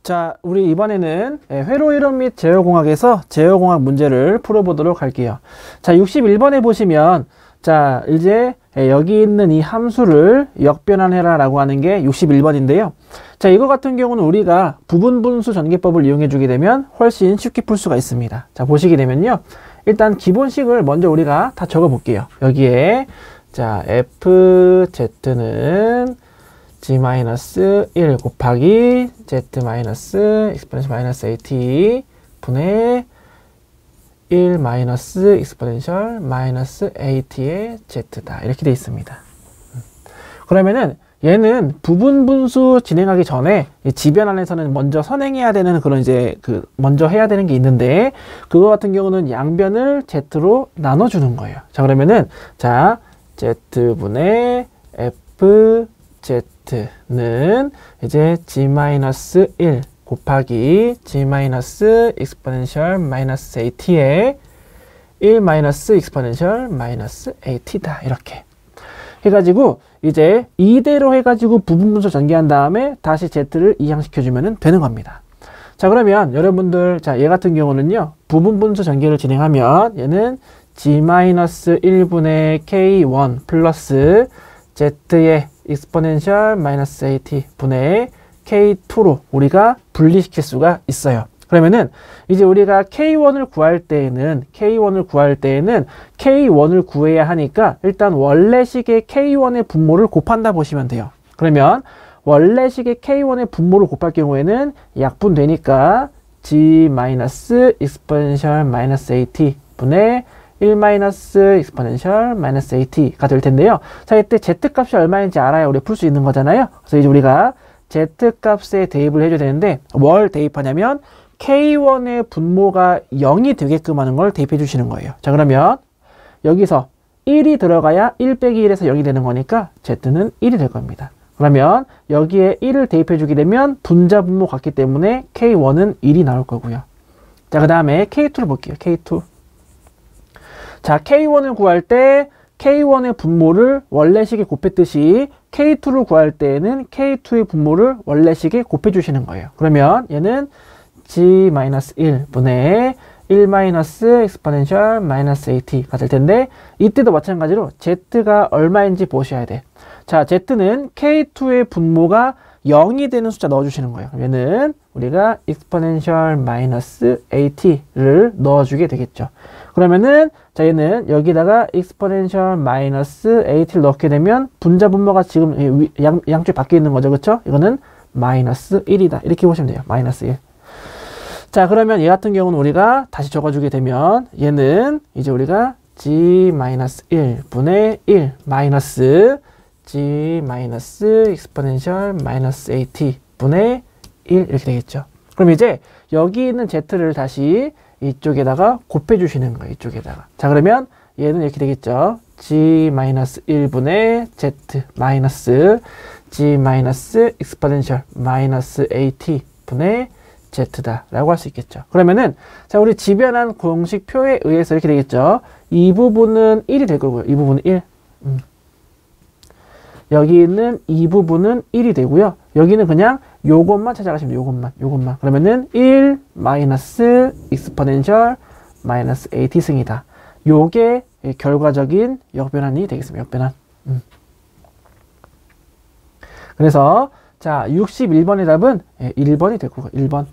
자, 우리 이번에는 회로 이론 및 제어공학에서 제어공학 문제를 풀어보도록 할게요. 자, 61번에 보시면 자, 이제 여기 있는 이 함수를 역변환해라 라고 하는 게 61번인데요. 자, 이거 같은 경우는 우리가 부분분수 전개법을 이용해 주게 되면 훨씬 쉽게 풀 수가 있습니다. 자, 보시게 되면요. 일단 기본식을 먼저 우리가 다 적어 볼게요. 여기에 자, fz는 g-1 곱하기 z-exp-at 분의 1 exponential at의 z다. 이렇게 되어 있습니다. 그러면은 얘는 부분분수 진행하기 전에 지변환에서는 먼저 선행해야 되는 그런 이제 먼저 해야 되는 게 있는데 그거 같은 경우는 양변을 z로 나눠주는 거예요. 자, 그러면은 자, z분의 fz는 이제 g-1 곱하기 g-exponential at의 1 exponential at다. 이렇게 해가지고 이제 이대로 해가지고 부분분수 전개한 다음에 다시 z를 이항시켜주면 되는 겁니다. 자, 그러면 여러분들 자, 얘 같은 경우는요 부분분수 전개를 진행하면 얘는 g-1분의 k1 플러스 z의 exponential at 분의 k2로 우리가 분리시킬 수가 있어요. 그러면은 이제 우리가 k1을 구할 때에는 k1을 구해야 하니까 일단 원래식의 k1의 분모를 곱한다 보시면 돼요. 그러면 원래식의 k1의 분모를 곱할 경우에는 약분되니까 g-exponential at 분의 1 exponential at가 될 텐데요. 자, 이때 z값이 얼마인지 알아야 우리 풀 수 있는 거잖아요. 그래서 이제 우리가 z값에 대입을 해줘야 되는데 뭘 대입하냐면 k1의 분모가 0이 되게끔 하는 걸 대입해 주시는 거예요. 자, 그러면 여기서 1이 들어가야 1 빼기 1에서 0이 되는 거니까 z는 1이 될 겁니다. 그러면 여기에 1을 대입해 주게 되면 분자 분모 같기 때문에 k1은 1이 나올 거고요. 자, 그 다음에 k2를 볼게요. k2. 자, k1을 구할 때 k1의 분모를 원래식에 곱했듯이 k2를 구할 때에는 k2의 분모를 원래식에 곱해 주시는 거예요. 그러면 얘는 g-1 분의 1 exponential at가 될 텐데 이때도 마찬가지로 z가 얼마인지 보셔야 돼. 자, z는 k2의 분모가 0이 되는 숫자 넣어주시는 거예요. 얘는 우리가 exponential at를 넣어주게 되겠죠. 그러면은 자, 얘는 여기다가 exponential at를 넣게 되면 분자 분모가 지금 양쪽에 바뀌어 있는 거죠. 그렇죠? 이거는 -1이다. 이렇게 보시면 돼요. -1. 자, 그러면 얘 같은 경우는 우리가 다시 적어주게 되면 얘는 이제 우리가 g-1 분의 1 g-exponential at 분의 1 이렇게 되겠죠. 그럼 이제 여기 있는 z를 다시 이쪽에다가 곱해 주시는 거예요. 이쪽에다가. 자, 그러면 얘는 이렇게 되겠죠. g-1 분의 z g-exponential at 분의 z다 라고 할 수 있겠죠. 그러면은 자, 우리 지변환 공식표에 의해서 이렇게 되겠죠. 이 부분은 1이 될 거고요. 이 부분은 1. 여기 있는 이 부분은 1이 되고요. 여기는 그냥 요것만 찾아가시면 돼요. 요것만. 그러면은 1 exponential at 승이다. 요게 결과적인 역변환이 되겠습니다. 역변환. 그래서 자, 61번의 답은 1번이 될 거고 1번.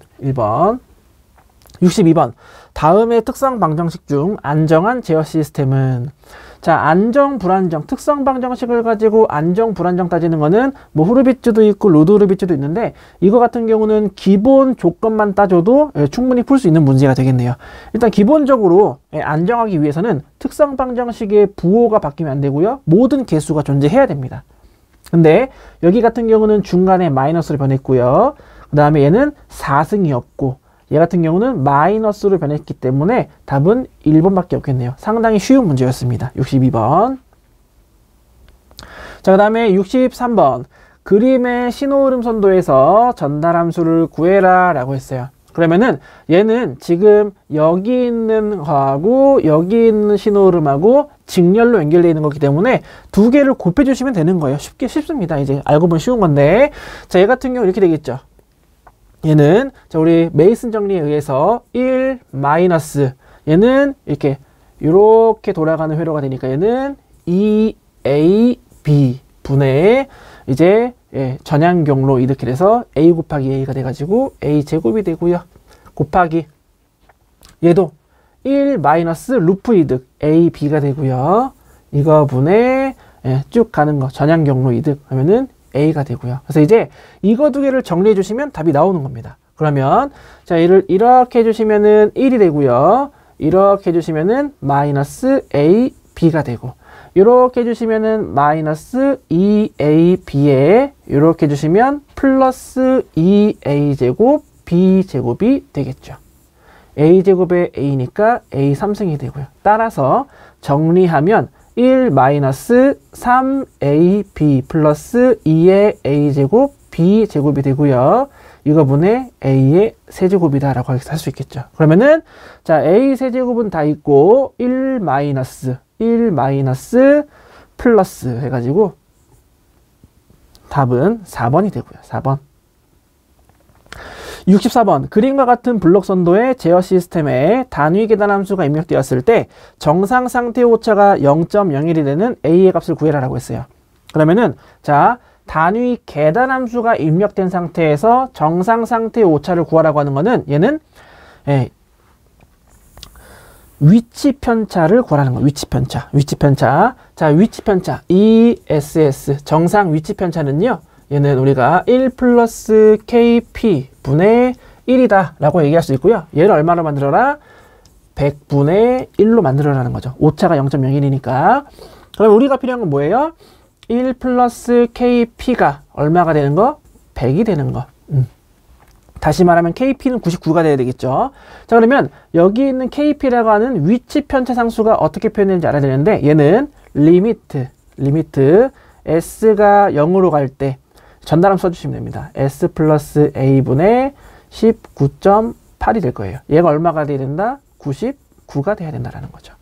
62번. 다음의 특성 방정식 중 안정한 제어 시스템은 자, 안정, 불안정, 특성 방정식을 가지고 안정, 불안정 따지는 거는 뭐 후르비츠도 있고 로드 후르비츠도 있는데 이거 같은 경우는 기본 조건만 따져도 충분히 풀 수 있는 문제가 되겠네요. 일단 기본적으로 안정하기 위해서는 특성 방정식의 부호가 바뀌면 안 되고요. 모든 개수가 존재해야 됩니다. 근데 여기 같은 경우는 중간에 마이너스로 변했고요. 그 다음에 얘는 4승이 없고 얘 같은 경우는 마이너스로 변했기 때문에 답은 1번밖에 없겠네요. 상당히 쉬운 문제였습니다. 62번. 자, 그 다음에 63번. 그림의 신호흐름 선도에서 전달함수를 구해라 라고 했어요. 그러면은 얘는 지금 여기 있는 거하고 여기 있는 신호흐름하고 직렬로 연결되어 있는 거기 때문에 두 개를 곱해 주시면 되는 거예요. 쉽습니다. 이제 알고 보면 쉬운 건데 자, 얘 같은 경우 이렇게 되겠죠. 얘는 자 우리 메이슨 정리에 의해서 1 마이너스 얘는 이렇게 돌아가는 회로가 되니까 얘는 2ab 분의 이제 전향경로 이렇게 돼서 a 곱하기 a가 돼가지고 a 제곱이 되고요. 곱하기 얘도 1 마이너스 루프 이득 ab가 되고요. 이거 분의 쭉 가는 거 전향경로 이득 하면은 a가 되고요. 그래서 이제 이거 두 개를 정리해 주시면 답이 나오는 겁니다. 그러면 자 얘를 이렇게 해주시면은 1이 되고요. 이렇게 해주시면은 마이너스 ab가 되고 이렇게 해주시면은 마이너스 2ab에 이렇게 해주시면 플러스 2a제곱 b제곱이 되겠죠. a제곱에 a니까 a 3승이 되고요. 따라서 정리하면 1 마이너스 3ab 플러스 2의 a제곱 b제곱이 되고요. 이거 분의 a의 세제곱이다 라고 할 수 있겠죠. 그러면은 자 a 세제곱은 다 있고 1 마이너스 플러스 해가지고 답은 4번이 되고요. 4번. 64번 그림과 같은 블록 선도의 제어 시스템에 단위 계단 함수가 입력되었을 때 정상 상태의 오차가 0.01이 되는 a의 값을 구해라 라고 했어요. 그러면은 자 단위 계단 함수가 입력된 상태에서 정상 상태의 오차를 구하라고 하는 거는 얘는 위치 편차를 구하라는 거예요. 위치 편차. 자 위치 편차 ESS 정상 위치 편차는요. 얘는 우리가 1 플러스 KP 분의 1이다 라고 얘기할 수 있고요. 얘를 얼마로 만들어라? 100분의 1로 만들어라는 거죠. 오차가 0.01이니까. 그럼 우리가 필요한 건 뭐예요? 1 플러스 KP가 얼마가 되는 거? 100이 되는 거. 다시 말하면 KP는 99가 돼야 되겠죠. 자 그러면 여기 있는 KP라고 하는 위치 편차 상수가 어떻게 표현되는지 알아야 되는데 얘는 리미트 S가 0으로 갈 때 전달함 써주시면 됩니다. S 플러스 A분의 19.8이 될 거예요. 얘가 얼마가 돼야 된다? 99가 돼야 된다라는 거죠.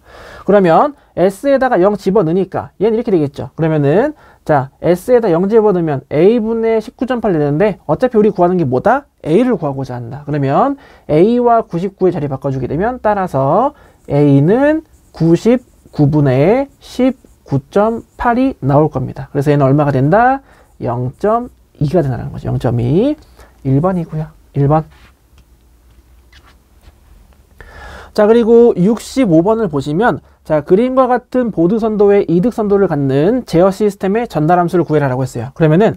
그러면 S에다가 0 집어넣으니까 얘는 이렇게 되겠죠. 그러면은 자 S에다 0 집어넣으면 A분의 19.8 되는데 어차피 우리 구하는 게 뭐다? A를 구하고자 한다. 그러면 A와 99의 자리 바꿔주게 되면 따라서 A는 99분의 19.8이 나올 겁니다. 그래서 얘는 얼마가 된다? 0.2가 된다는 거죠. 0.2. 1번이고요. 1번. 자 그리고 65번을 보시면 자 그림과 같은 보드 선도의 이득 선도를 갖는 제어 시스템의 전달 함수를 구해라 라고 했어요. 그러면은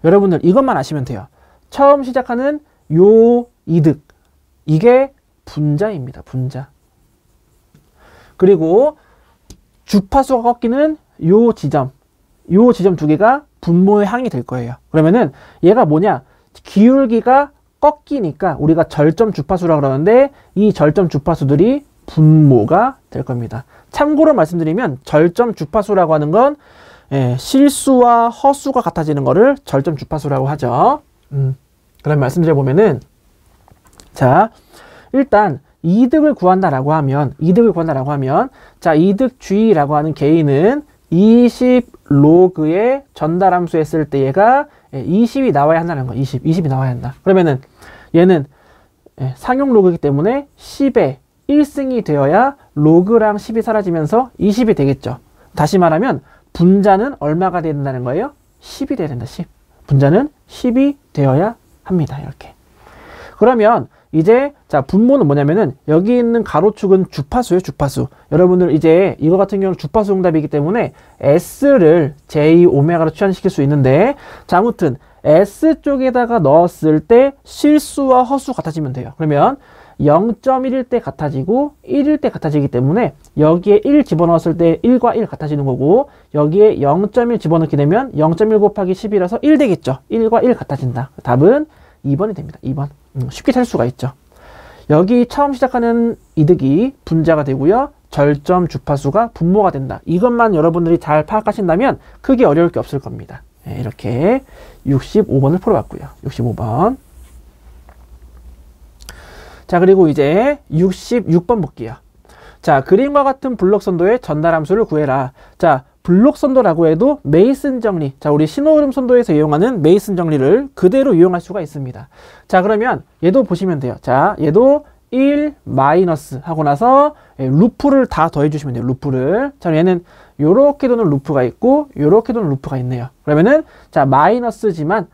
여러분들 이것만 아시면 돼요. 처음 시작하는 요 이득 이게 분자입니다. 분자. 그리고 주파수가 꺾이는 요 지점 두 개가 분모의 항이 될 거예요. 그러면은 얘가 뭐냐? 기울기가 꺾이니까 우리가 절점 주파수라고 그러는데 이 절점 주파수들이 분모가 될 겁니다. 참고로 말씀드리면 절점 주파수라고 하는 건 실수와 허수가 같아지는 거를 절점 주파수라고 하죠. 그럼 말씀드려보면은 자 일단 이득을 구한다라고 하면 자 이득 G라고 하는 개인은 20로그의 전달함수 했을 때 얘가 20이 나와야 한다는 거. 20이 나와야 한다. 그러면은 얘는 상용 로그이기 때문에 10에 1승이 되어야 로그랑 10이 사라지면서 20이 되겠죠. 다시 말하면 분자는 얼마가 돼야 된다는 거예요? 10이 돼야 된다. 10. 분자는 10이 되어야 합니다. 이렇게. 그러면 이제 자 분모는 뭐냐면은 여기 있는 가로축은 주파수예요. 주파수. 여러분들 이제 이거 같은 경우는 주파수 응답이기 때문에 S를 J 오메가로 취환시킬 수 있는데 자 아무튼 S 쪽에다가 넣었을 때 실수와 허수 같아지면 돼요. 그러면 0.1일 때 같아지고 1일 때 같아지기 때문에 여기에 1 집어넣었을 때 1과 1 같아지는 거고 여기에 0.1 집어넣게 되면 0.1 곱하기 10이라서 1 되겠죠. 1과 1 같아진다. 답은 2번이 됩니다. 2번. 쉽게 찾을 수가 있죠. 여기 처음 시작하는 이득이 분자가 되고요. 절점 주파수가 분모가 된다. 이것만 여러분들이 잘 파악하신다면 크게 어려울 게 없을 겁니다. 이렇게 65번을 풀어봤고요. 65번. 자 그리고 이제 66번 볼게요. 자 그림과 같은 블록 선도의 전달 함수를 구해라. 자 블록 선도라고 해도 메이슨 정리, 자 우리 신호흐름 선도에서 이용하는 메이슨 정리를 그대로 이용할 수가 있습니다. 자 그러면 얘도 보시면 돼요. 자 얘도 1 마이너스 하고 나서 루프를 다 더해 주시면 돼요. 루프를. 자 얘는 요렇게 도는 루프가 있고 요렇게 도는 루프가 있네요. 그러면은 자 마이너스지만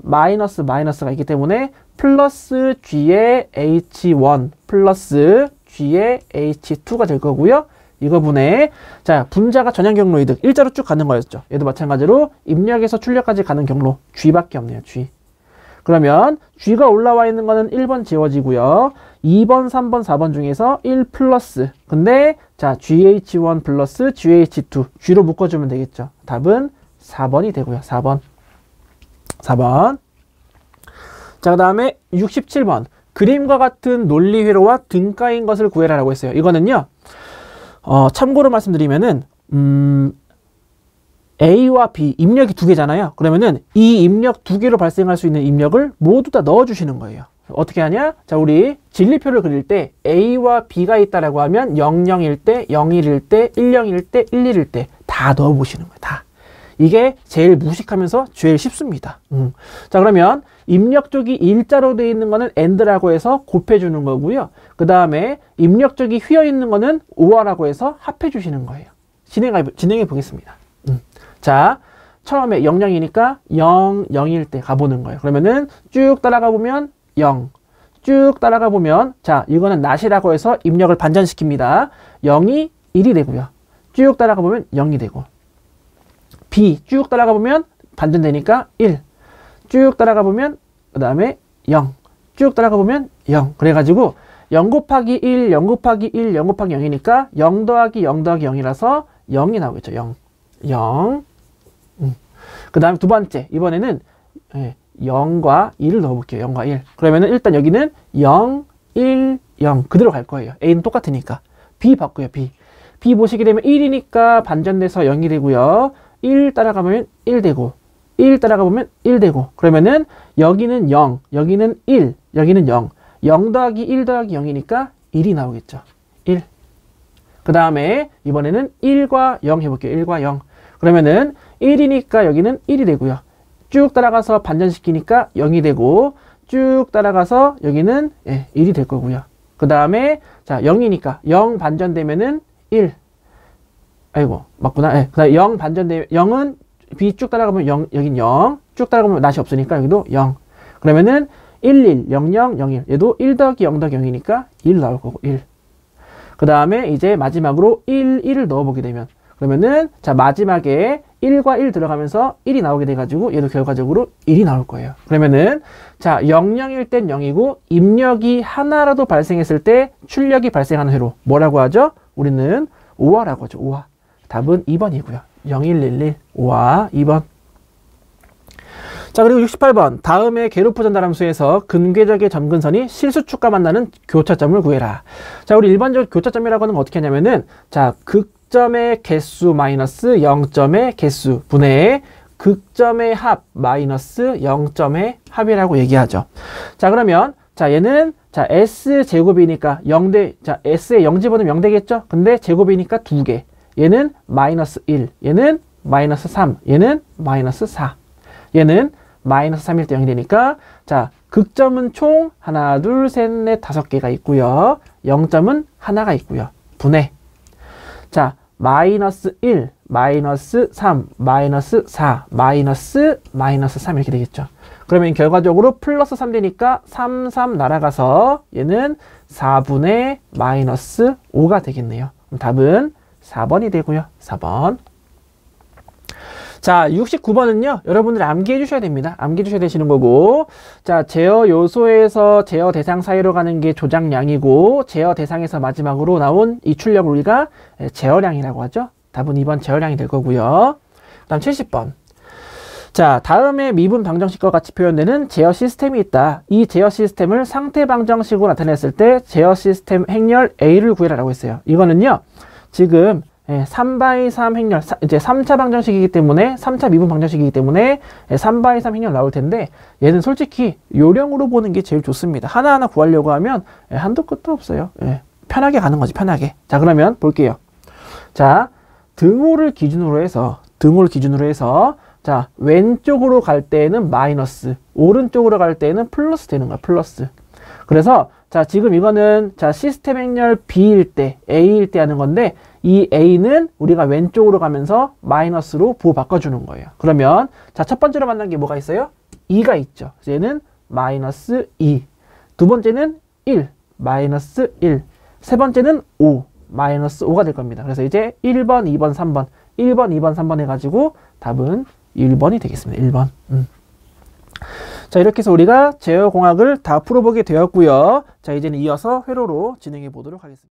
마이너스가 있기 때문에 플러스 G의 H1 플러스 G의 H2가 될 거고요. 이거 분의 자 분자가 전향 경로 이득 일자로 쭉 가는 거였죠. 얘도 마찬가지로 입력에서 출력까지 가는 경로 G밖에 없네요. G. 그러면 G가 올라와 있는 거는 1번 지워지고요. 2번, 3번, 4번 중에서 1 플러스. 근데 자 GH1 플러스 GH2 G로 묶어주면 되겠죠. 답은 4번이 되고요. 4번. 자, 그 다음에 67번. 그림과 같은 논리 회로와 등가인 것을 구해라라고 했어요. 이거는요. 참고로 말씀드리면은 A와 B 입력이 두 개잖아요. 그러면은 이 입력 두 개로 발생할 수 있는 입력을 모두 다 넣어주시는 거예요. 어떻게 하냐? 자, 우리 진리표를 그릴 때 A와 B가 있다라고 하면 00일 때, 01일 때, 10일 때, 11일 때 다 넣어보시는 거예요. 다. 이게 제일 무식하면서 제일 쉽습니다. 자, 그러면 입력 쪽이 일자로 되어 있는 거는 AND라고 해서 곱해주는 거고요. 그 다음에 입력 쪽이 휘어 있는 거는 OR라고 해서 합해주시는 거예요. 진행해 보겠습니다. 자, 처음에 00이니까 00일 때 가보는 거예요. 그러면은 쭉 따라가 보면 0. 쭉 따라가 보면 자, 이거는 낫이라고 해서 입력을 반전시킵니다. 0이 1이 되고요. 쭉 따라가 보면 0이 되고. B 쭉 따라가 보면 반전되니까 1. 쭉 따라가 보면 그 다음에 0. 쭉 따라가 보면 0. 그래가지고 0 곱하기 1, 0 곱하기 1, 0 곱하기 0이니까 0 더하기 0 더하기 0이라서 0이 나오겠죠. 0. 그 다음에 두 번째. 이번에는 0과 1을 넣어볼게요. 0과 1. 그러면은 일단 여기는 0, 1, 0. 그대로 갈 거예요. A는 똑같으니까. B 바꾸요. B 보시게 되면 1이니까 반전돼서 0이 되고요. 1 따라가면 1 되고. 1 따라가 보면 1 되고. 그러면은 여기는 0, 여기는 1, 여기는 0. 0 더하기 1 더하기 0이니까 1이 나오겠죠. 1. 그 다음에 이번에는 1과 0 해볼게요. 1과 0. 그러면은 1이니까 여기는 1이 되고요. 쭉 따라가서 반전시키니까 0이 되고 쭉 따라가서 여기는 1이 될 거고요. 그 다음에 자 0이니까 0 반전되면은 1. 아이고 맞구나. 그 다음에 0 반전되면 0은 B 쭉 따라가면 0, 여긴 0. 쭉 따라가면 낫이 없으니까 여기도 0. 그러면은 11, 00, 01. 얘도 1 더하기 0 더하기 0이니까 1 나올 거고 1. 그 다음에 이제 마지막으로 1을 넣어보게 되면 그러면은 자 마지막에 1과 1 들어가면서 1이 나오게 돼가지고 얘도 결과적으로 1이 나올 거예요. 그러면은 자 00일 땐 0이고 입력이 하나라도 발생했을 때 출력이 발생하는 회로 뭐라고 하죠? 우리는 5화라고 하죠. 5화. 답은 2번이고요. 0111 5화 2번. 자 그리고 68번 다음에 게로프 전달함수에서 근궤적의 점근선이 실수축과 만나는 교차점을 구해라. 자 우리 일반적 교차점이라고 하는 건 어떻게 하냐면은 자 극점의 개수 마이너스 0점의 개수 분의 극점의 합 마이너스 0점의 합이라고 얘기하죠. 자 그러면 자 얘는 자 S 제곱이니까 0대 자 S에 0 집어넣으면 0 되겠죠. 근데 제곱이니까 2개. 얘는 마이너스 1, 얘는 마이너스 3, 얘는 마이너스 4. 얘는 마이너스 3일 때 0이 되니까 자 극점은 총 하나, 둘, 셋, 넷, 5개가 있고요. 0점은 하나가 있고요. 분해. 자 마이너스 1, 마이너스 3, 마이너스 4, 마이너스 3 이렇게 되겠죠. 그러면 결과적으로 플러스 3 되니까 3, 3 날아가서 얘는 4분의 마이너스 5가 되겠네요. 그럼 답은 4번이 되고요. 4번. 자, 69번은요. 여러분들이 암기해 주셔야 됩니다. 암기해 주셔야 되시는 거고 자, 제어 요소에서 제어 대상 사이로 가는 게 조작량이고 제어 대상에서 마지막으로 나온 이 출력을 우리가 제어량이라고 하죠. 답은 2번 제어량이 될 거고요. 그 다음 70번. 자, 다음에 미분 방정식과 같이 표현되는 제어 시스템이 있다. 이 제어 시스템을 상태 방정식으로 나타냈을 때 제어 시스템 행렬 A를 구해라라고 했어요. 이거는요. 지금 3x3 행렬, 이제 3차 방정식이기 때문에 3차 미분 방정식이기 때문에 3x3 행렬 나올 텐데 얘는 솔직히 요령으로 보는 게 제일 좋습니다. 하나하나 구하려고 하면 한도 끝도 없어요. 편하게 가는 거지, 편하게. 자, 그러면 볼게요. 자, 등호를 기준으로 해서 자, 왼쪽으로 갈 때에는 마이너스, 오른쪽으로 갈 때에는 플러스 되는 거야, 플러스. 그래서 자, 지금 이거는 자, 시스템 행렬 B일 때, A일 때 하는 건데 이 A는 우리가 왼쪽으로 가면서 마이너스로 부호 바꿔주는 거예요. 그러면 자, 첫 번째로 만난 게 뭐가 있어요? 2가 있죠. 얘는 마이너스 2. 두 번째는 1, 마이너스 1. 세 번째는 5, 마이너스 5가 될 겁니다. 그래서 이제 1번, 2번, 3번, 1번, 2번, 3번 해가지고 답은 1번이 되겠습니다. 1번. 자, 이렇게 해서 우리가 제어공학을 다 풀어보게 되었고요. 자, 이제는 이어서 회로로 진행해 보도록 하겠습니다.